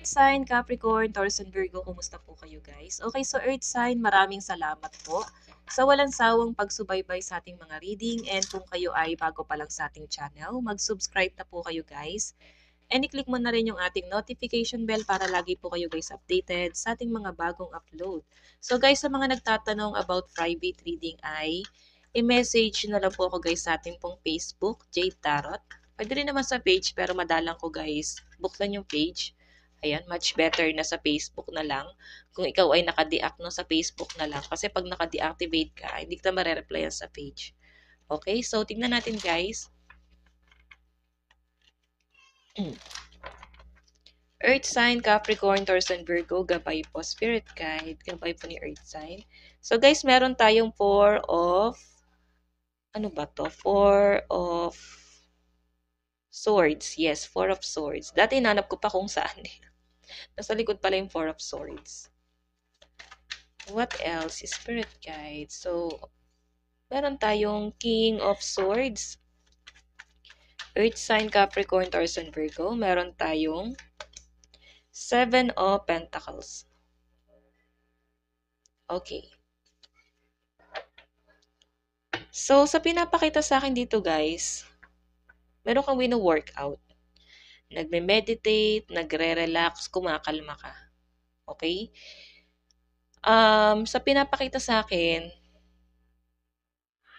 Earth sign, Capricorn, Taurus, and Virgo, kumusta po kayo guys? Okay, so Earth sign, maraming salamat po sa walang sawang pagsubaybay sa ating mga reading, and kung kayo ay bago pa lang sa ating channel, mag-subscribe na po kayo guys. And i-click mo na rin yung ating notification bell para lagi po kayo guys updated sa ating mga bagong upload. So guys, sa mga nagtatanong about private reading ay i-message na lang po ako guys sa ating pong Facebook, Jade Tarot. Pwede rin naman sa page pero madalang ko guys, buksan yung page. Ayan, much better na sa Facebook na lang. Kung ikaw ay naka-deact no, sa Facebook na lang. Kasi pag naka-deactivate ka, hindi ka mare-replyan sa page. Okay, so tingnan natin guys. Earth sign, Capricorn, Taurus, and Virgo, gabay po, Spirit Guide, gabay po ni Earth sign. So guys, meron tayong ano ba to? Four of Swords. Yes, Four of Swords. Dati nanap ko pa kung saan eh. Nasa likod pala yung Four of Swords. What else? Spirit Guide. So, meron tayong King of Swords. Earth sign, Capricorn, Taurus, and Virgo. Meron tayong Seven of Pentacles. Okay. So, sa pinapakita sa akin dito guys, meron kang wino-workout. Nagme-meditate, nagre-relax, kumakalma ka. Okay? Sa pinapakita sa akin,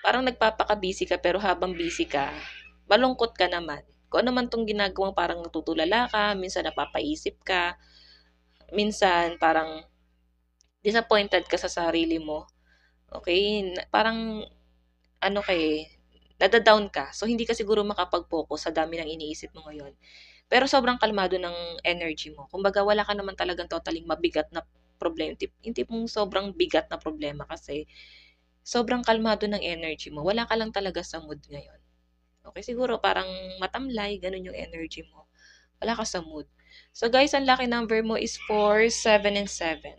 parang nagpapaka-busy ka pero habang busy ka, malungkot ka naman. Kung ano man tong ginagawang parang natutulala ka, minsan napapaisip ka, minsan parang disappointed ka sa sarili mo. Okay? Parang ano nada-down ka. So, hindi ka siguro makapag-focus sa dami ng iniisip mo ngayon. Pero sobrang kalmado ng energy mo. Kumbaga, wala ka naman talagang totaling mabigat na problema. Hindi mong sobrang bigat na problema kasi sobrang kalmado ng energy mo. Wala ka lang talaga sa mood ngayon. Okay, siguro parang matamlay, ganun yung energy mo. Wala ka sa mood. So guys, ang lucky number mo is 4, 7, and 7.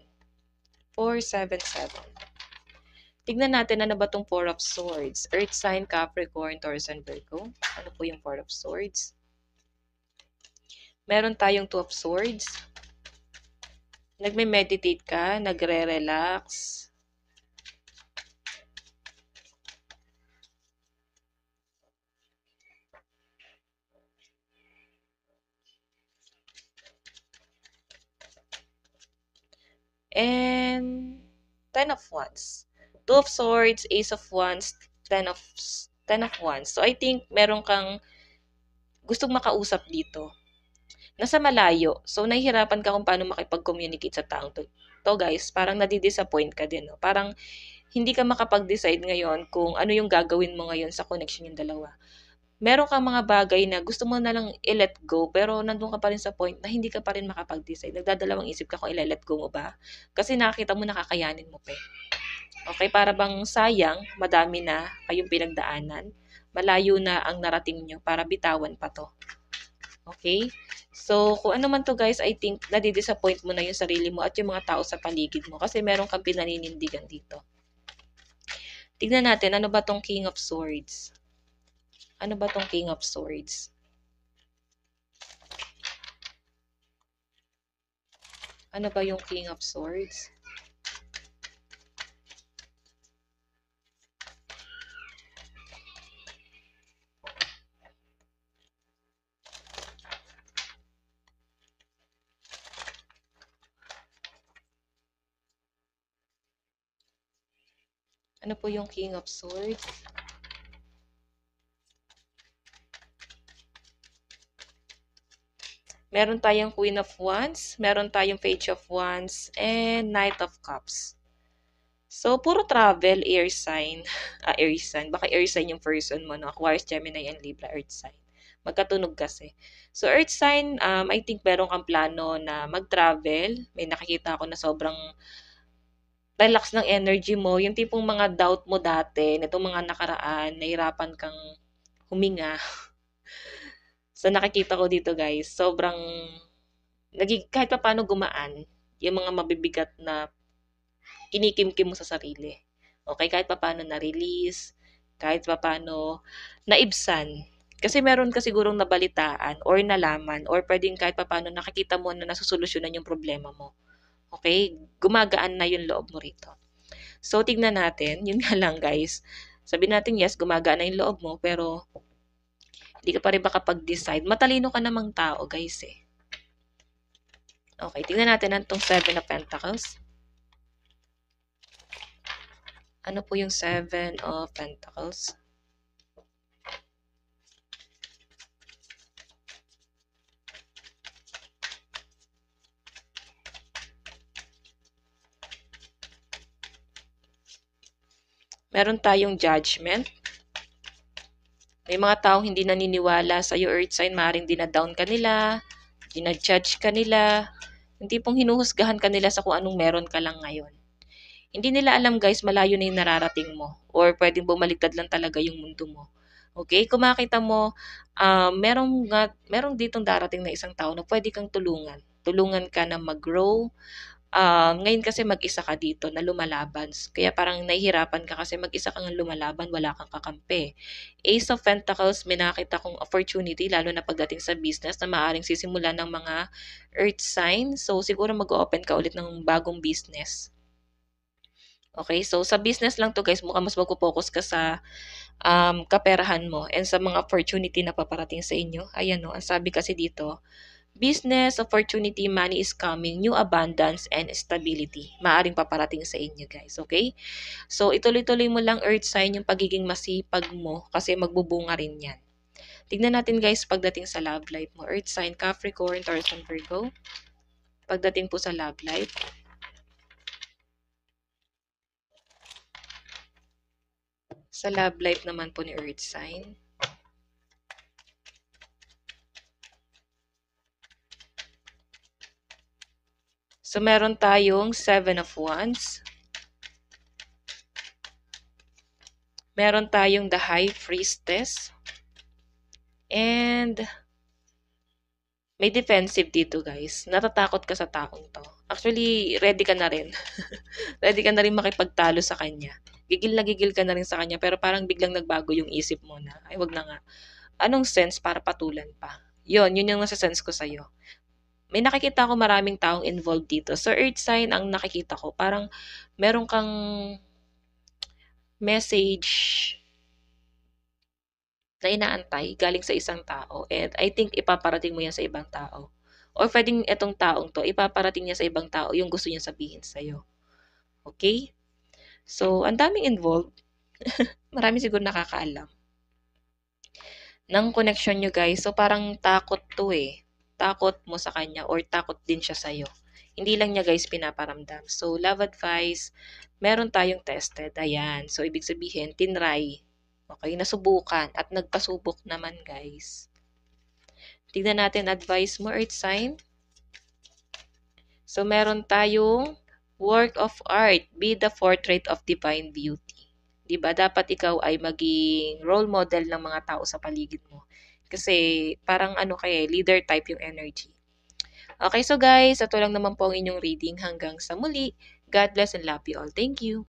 4, 7, 7. Tignan natin ano ba tong Four of Swords. Earth sign, Capricorn, Taurus, and Virgo. Ano po yung Four of Swords? Meron tayong Two of Swords. Nagme-meditate ka, nagre-relax. And Ten of Wands. Two of Swords, Ace of Wands, Ten of Wands. So I think meron kang gustong makausap dito. Nasa malayo. So nahihirapan ka kung paano makipag-communicate sa taong to guys, parang nadi-disappoint ka din, no? Parang hindi ka makapag-decide ngayon kung ano yung gagawin mo ngayon sa connection yung dalawa. Meron kang mga bagay na gusto mo na lang i-let go, pero nandun ka pa rin sa point na hindi ka pa rin makapag-decide. Nagdadalawang isip ka kung i-let go mo ba. Kasi nakakita mo nakakayanin mo pa. Okay, para bang sayang, madami na kayong pinagdaanan. Malayo na ang narating nyo para bitawan pa to. Okay? So, kung ano man to guys, I think nadi-disappoint mo na yung sarili mo at yung mga tao sa paligid mo kasi meron kang pinaninindigan dito. Tignan natin, ano ba tong King of Swords? Ano ba tong King of Swords? Ano ba yung King of Swords? Ano po yung King of Swords? Meron tayong Queen of Wands, meron tayong Page of Wands, and Knight of Cups. So, puro travel, air sign. Air sign. Baka air sign yung person mo, no? Aquarius, Gemini, and Libra, earth sign. Magkatunog kasi. So, earth sign, I think meron kang plano na mag-travel. May nakikita ako na sobrang relax ng energy mo. Yung tipong mga doubt mo dati, nitong mga nakaraan, nahirapan kang huminga. So, nakikita ko dito guys, sobrang kahit pa paano gumaan yung mga mabibigat na kinikimkim mo sa sarili. Okay, kahit pa paano na-release, kahit pa paano naibsan. Kasi meron ka sigurong nabalitaan or nalaman or pwedeng kahit papaano nakikita mo na nasusolusyunan yung problema mo. Okay? Gumagaan na yung loob mo rito. So, tignan natin. Yun nga lang, guys. Sabihin natin, yes, gumagaan na yung loob mo, pero hindi ka pa rin makapag-decide. Matalino ka namang tao, guys, eh. Okay, tingnan natin ang itong Seven of Pentacles. Ano po yung Seven of Pentacles? Meron tayong Judgment. May mga taong hindi naniniwala sa iyo, Earth sign. Maaaring dinadown ka nila, dinajudge ka nila, yung tipong hinuhusgahan ka nila sa kung anong meron ka lang ngayon. Hindi nila alam, guys, malayo na yung nararating mo or pwedeng bumaligtad lang talaga yung mundo mo. Okay? Kung makita mo, merong ditong darating na isang tao na pwede kang tulungan. Tulungan ka na mag-grow. Ngayon kasi mag-isa ka dito na lumalaban. Kaya parang nahihirapan ka kasi mag-isa kang lumalaban, wala kang kakampi. Ace of Pentacles, may nakita kong opportunity, lalo na pagdating sa business na maaaring sisimulan ng mga earth sign. So, siguro mag-open ka ulit ng bagong business. Okay, so sa business lang to, guys, mukhang mas mag-focus ka sa kaperahan mo and sa mga opportunity na paparating sa inyo. Ayan no, ang sabi kasi dito, business, opportunity, money is coming, new abundance, and stability. Maaring paparating sa inyo, guys. Okay? So, ituloy-tuloy mo lang, Earth sign, yung pagiging masipag mo kasi magbubunga rin yan. Tignan natin, guys, pagdating sa love life mo. Earth sign, Capricorn, Taurus, and Virgo. Pagdating po sa love life. Sa love life naman po ni Earth sign. So, meron tayong Seven of Wands. Meron tayong the High Priestess. And may defensive dito, guys. Natatakot ka sa taong to. Actually, ready ka na rin. Ready ka na rin makipagtalo sa kanya. Gigil na gigil ka na rin sa kanya, pero parang biglang nagbago yung isip mo na, ay wag na nga. Anong sense para patulan pa? Yun yung nasa sense ko sa'yo. May nakikita ko maraming taong involved dito. So, earth sign ang nakikita ko. Parang meron kang message na inaantay galing sa isang tao. And I think ipaparating mo yan sa ibang tao. Or pwedeng itong taong to, ipaparating niya sa ibang tao yung gusto niya sabihin sa'yo. Okay? So, ang daming involved. Marami siguro nakakaalam ng connection nyo, guys. So, parang takot to eh. Takot mo sa kanya or takot din siya sa'yo. Hindi lang niya, guys, pinaparamdam. So, love advice, meron tayong tested. Ayan. So, ibig sabihin, tinry. Okay, nasubukan at nagpasubok naman, guys. Tignan natin advice mo, Earth sign. So, meron tayong work of art, be the portrait of divine beauty. Diba? Dapat ikaw ay maging role model ng mga tao sa paligid mo. Kasi parang ano kaya, leader type yung energy. Okay, so guys, ito lang naman po ang inyong reading. Hanggang sa muli. God bless and love you all. Thank you.